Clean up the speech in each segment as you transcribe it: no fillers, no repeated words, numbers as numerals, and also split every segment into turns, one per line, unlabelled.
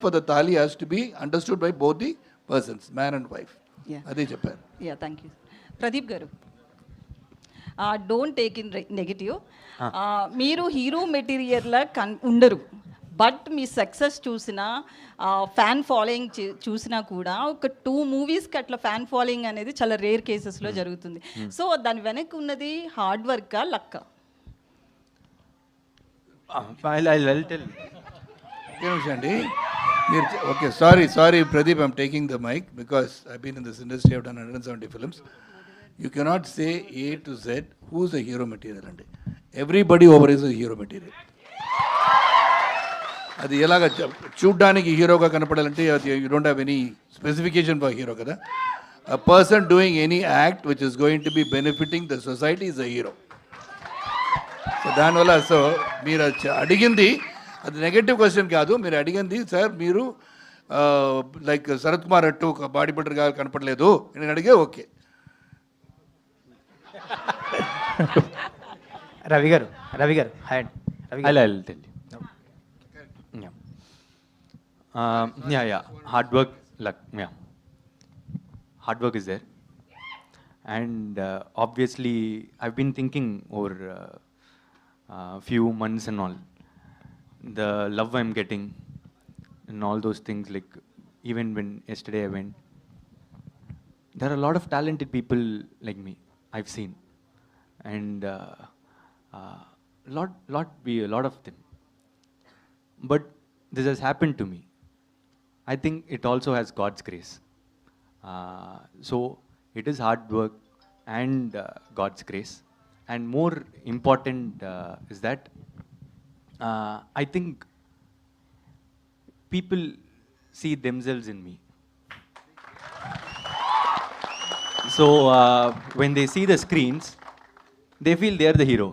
for the thali has to be understood by both the persons, man and wife.
Yeah.
అదే చెప్పారు.
Yeah thank you. Pradeep గారు, don't take in negative. మీరు hero మెటీరియల్లా ఉండరు, but మీ success చూసినా fan following చూసినా కూడా ఒక 2 మూవీస్కి అట్లా ఫ్యాన్ ఫాలోయింగ్ అనేది చాలా రేర్ కేసెస్లో జరుగుతుంది. సో దాని వెనక్కి ఉన్నది హార్డ్ వర్కా లక్కా?
అండి మీరు okay, sorry Pradeep, I'm taking the mic because I been in this industry, I've done 170 films. You cannot say A to Z who's a hero material అండి. Everybody over is a hero material. అది ఎలాగ చూడ్డానికి హీరోగా కనపడాలంటే you don't have any specification for hero కదా. A person doing any act which is going to be benefiting the society is a hero. So దానివల్ల మీరు అడిగింది అది నెగటివ్ క్వశ్చన్ కాదు. మీరు అడిగింది సార్ మీరు లైక్ శరత్ కుమార్ అట్టు ఒక బాడీ బిల్డర్గా కనపడలేదు నేను అడిగే. ఓకే
రవి గారు హాయ్ అండి.
I'll tell you. Yeah. Hard work, luck. Yeah. Hard work is there. And obviously, I've been thinking over few months and all. The love I'm getting and all those things, like even when yesterday I went, there are a lot of talented people like me I've seen. And a lot of them. But this has happened to me. I think it also has God's grace. So it is hard work and God's grace. And more important is that I think people see themselves in me. So when they see the screens, they feel they are the hero.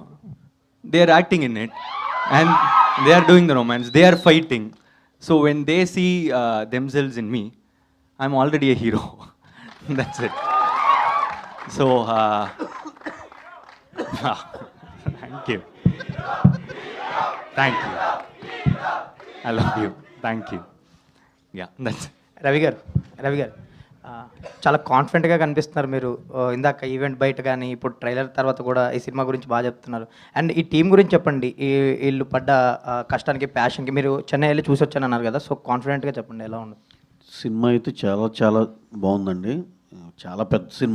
They are acting in it, and they are doing the romance. They are fighting. So when they see themselves in me, I'm already a hero. That's it. So thank you. I love you. Thank you. Yeah, that's it.
Ravi గారు చాలా కాన్ఫిడెంట్గా కనిపిస్తున్నారు మీరు. ఇందాక event బయట కానీ ఇప్పుడు trailer తర్వాత కూడా ఈ సినిమా గురించి బాగా చెప్తున్నారు. అండ్ ఈ టీం గురించి చెప్పండి. వీళ్ళు పడ్డ కష్టానికి, ప్యాషన్కి. మీరు చెన్నై వెళ్ళి చూసి వచ్చాను అన్నారు కదా, సో కాన్ఫిడెంట్గా చెప్పండి ఎలా ఉంది
సినిమా అయితే చాలా చాలా బాగుందండి. చాలా పెద్ద సినిమా.